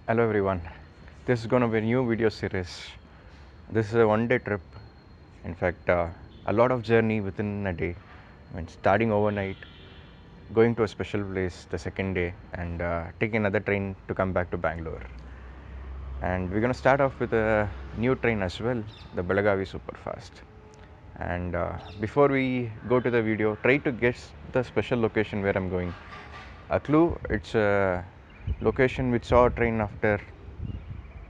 Hello everyone. This is going to be a new video series. This is a one-day trip. In fact, a lot of journey within a day. Starting overnight, going to a special place the second day, and taking another train to come back to Bangalore. And we're going to start off with a new train as well, the BELAGAVI Superfast. And before we go to the video, try to guess the special location where I'm going. A clue: it's a location which saw a train after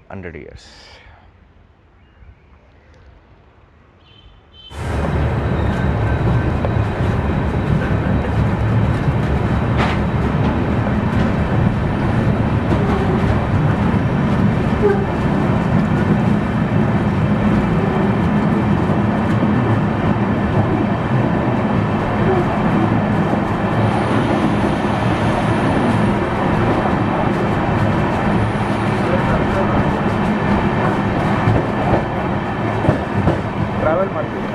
100 years. Travel ಮಾಡ್ತೀವಿ.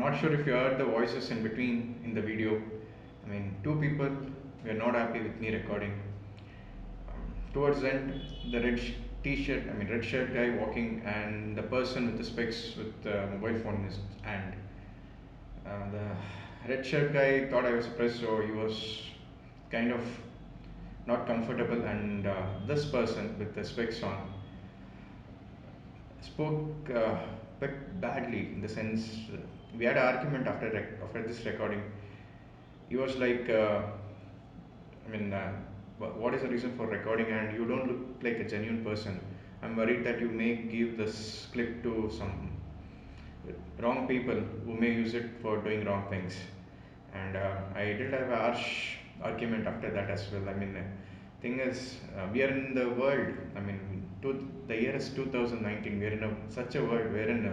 Not sure if you heard the voices in between in the video. Two people were not happy with me recording. Towards the end, the t-shirt, red shirt guy walking, and the person with the specs with the mobile phone in his hand. The red shirt guy thought I was press, so he was kind of not comfortable, and this person with the specs on spoke bit badly, in the sense we had an argument after this recording. He was like, I mean, what is the reason for recording? And you don't look like a genuine person. I'm worried that you may give this clip to some wrong people who may use it for doing wrong things. And I did have a harsh argument after that as well. Thing is, we are in the world. The year is 2019. We are in such a world wherein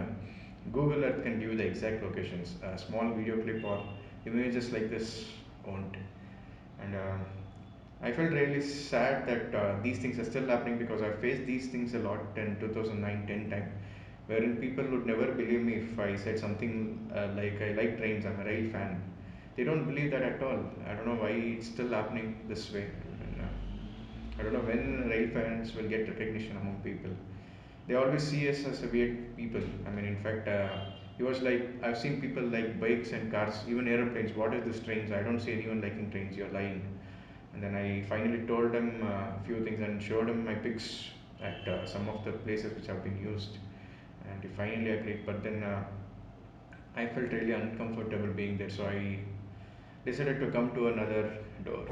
Google Earth can give you the exact locations. A small video clip or images like this won't. And I felt really sad that these things are still happening, because I faced these things a lot in 2009-10 time, wherein people would never believe me if I said something like I like trains, I'm a rail fan. They don't believe that at all. I don't know why it's still happening this way. And, I don't know when rail fans will get recognition among people. They always see us as a weird people. I mean, in fact, he was like, I've seen people like bikes and cars, even aeroplanes. What is this trains? I don't see anyone liking trains. You're lying. And then I finally told him a few things and showed him my pics at some of the places which have been used. And he finally agreed. But then I felt really uncomfortable being there, so I decided to come to another door.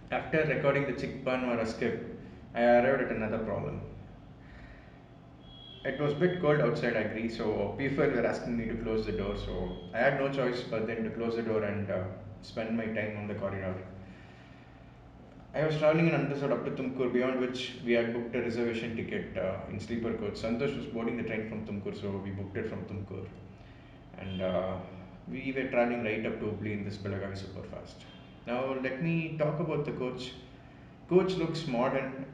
After recording the Chikbanavar skip, I arrived at another problem. It was a bit cold outside, I agree, so people were asking me to close the door, so I had no choice but then to close the door and spend my time on the corridor. I was traveling in Unreserved up to Tumkur, beyond which we had booked a reservation ticket in sleeper coach. Santosh was boarding the train from Tumkur, so we booked it from Tumkur. And we were traveling right up to Hubli in this BELAGAVI Superfast. Now let me talk about the coach. Coach looks modern.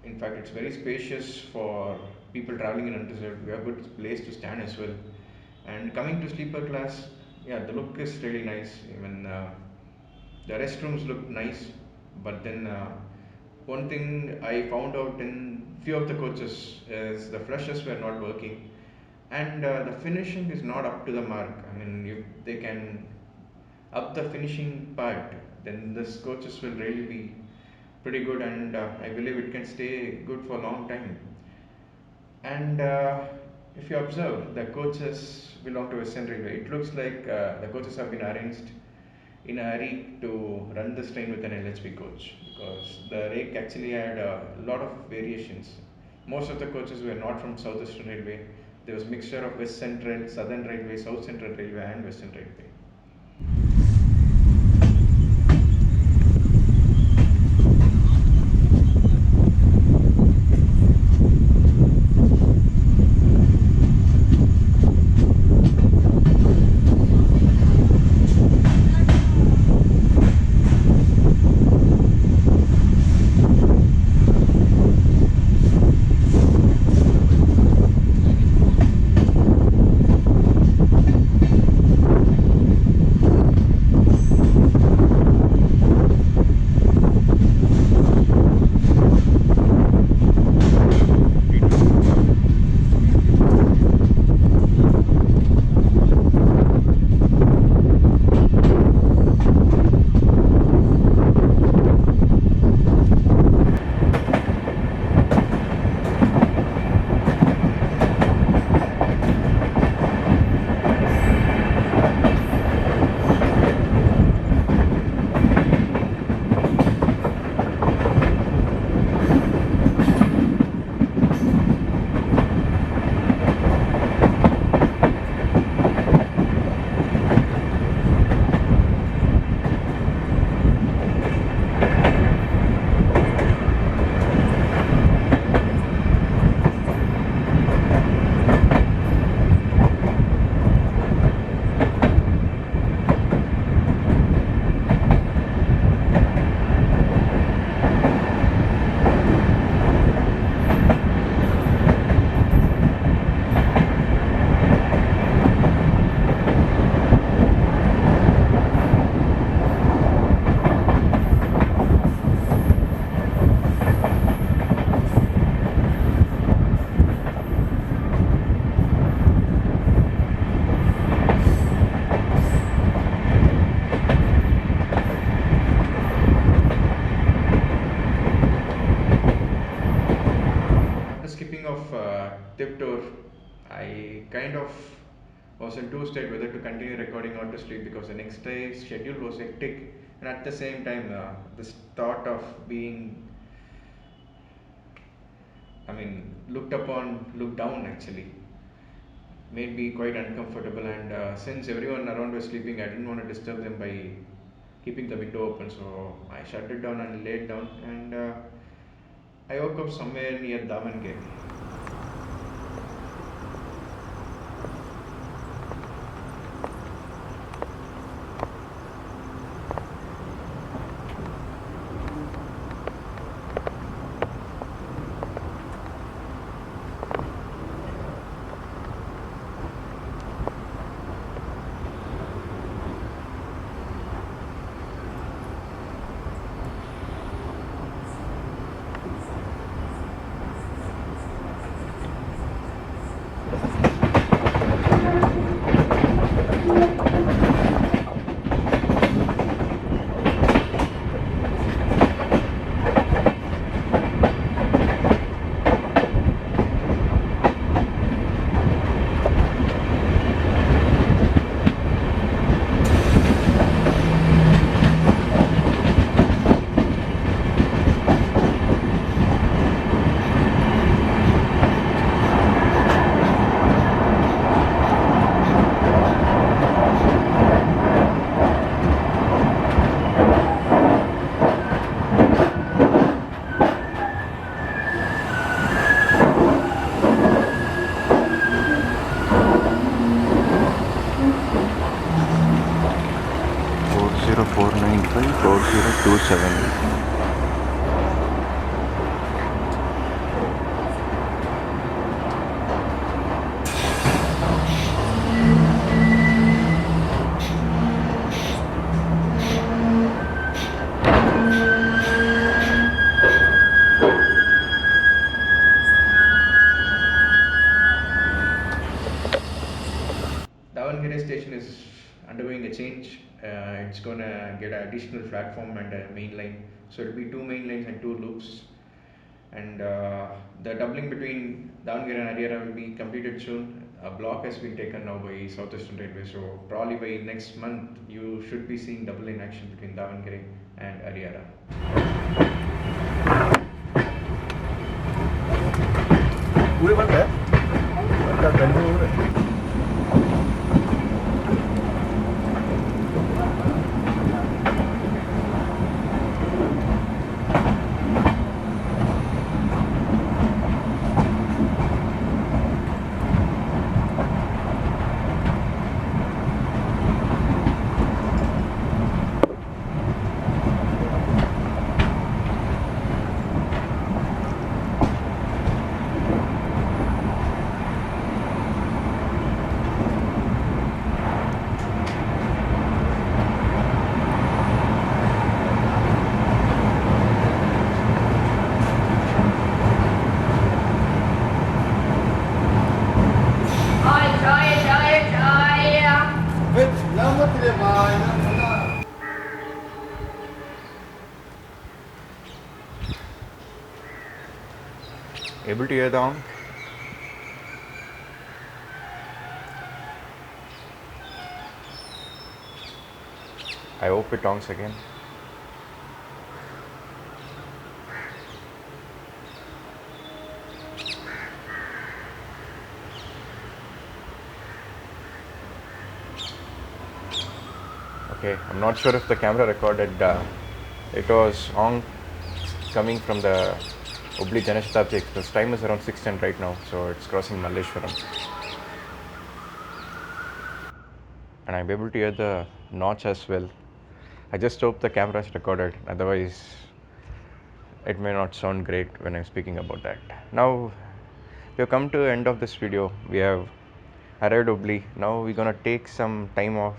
In fact, it's very spacious for people traveling in Unreserved. We have a good place to stand as well. And coming to sleeper class, yeah, the look is really nice. Even the restrooms look nice. But then one thing I found out in few of the coaches is the flushes were not working, and the finishing is not up to the mark. I mean, if they can up the finishing part, then this coaches will really be pretty good, and I believe it can stay good for a long time. And if you observe, the coaches belong to Western Railway. It looks like the coaches have been arranged in a hurry to run this train with an LHB coach, because the rake actually had a lot of variations. Most of the coaches were not from Southeastern Railway. There was mixture of West Central, Southern Railway, South Central Railway and Western Railway. kind of was in two state whether to continue recording or to sleep because the next day's schedule was hectic, and at the same time, this thought of being, looked upon, looked down actually, made me quite uncomfortable. And since everyone around was sleeping, I didn't want to disturb them by keeping the window open, so I shut it down and laid down. And I woke up somewhere near Davangere. 40278. Davangere station is undergoing a change. It's gonna get an additional platform and a main line. So it'll be two main lines and two loops. And the doubling between Davangere and Harihar will be completed soon. A block has been taken now by Southeastern Railway. So probably by next month, you should be seeing double line action between Davangere and Harihar. Able to hear down? I hope it honks again. Okay, I'm not sure if the camera recorded. It was on coming from the Hubli Janashatabdi Express. Time is around 6:10 right now, so it's crossing Malleshwaram. And I'm able to hear the notch as well. I just hope the camera is recorded, otherwise it may not sound great when I'm speaking about that. Now we have come to the end of this video. We have arrived Hubli. Now we're gonna take some time off,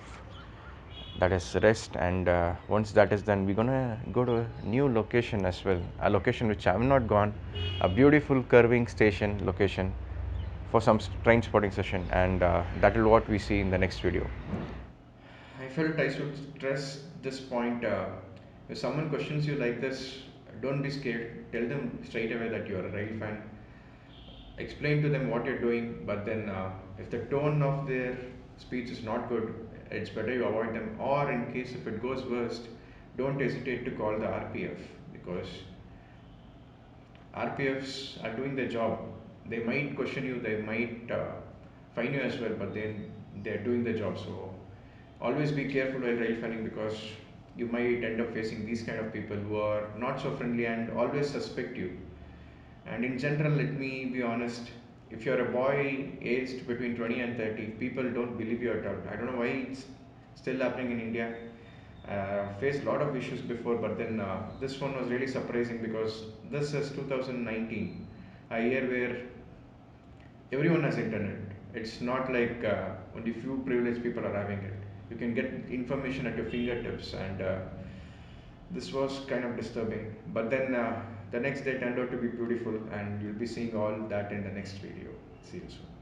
that is rest, and once that is done, we're gonna go to a new location as well, a location which I have not gone, a beautiful curving station location for some train spotting session, and that is what we see in the next video. I felt I should stress this point. If someone questions you like this, don't be scared. Tell them straight away that you're a rail fan. Explain to them what you're doing, but then If the tone of their speech is not good, it's better you avoid them. Or in case if it goes worst, don't hesitate to call the RPF, because RPFs are doing their job. They might question you, they might fine you as well, but then they're doing their job. So always be careful while rail fanning, because you might end up facing these kind of people who are not so friendly and always suspect you. And in general, let me be honest, if you're a boy aged between 20 and 30, people don't believe you at all. I don't know why it's still happening in India. Faced a lot of issues before, but then this one was really surprising, because this is 2019, a year where everyone has internet. It's not like only few privileged people are having it. You can get information at your fingertips, and this was kind of disturbing. But then the next day turned out to be beautiful, and you'll be seeing all that in the next video. See you soon.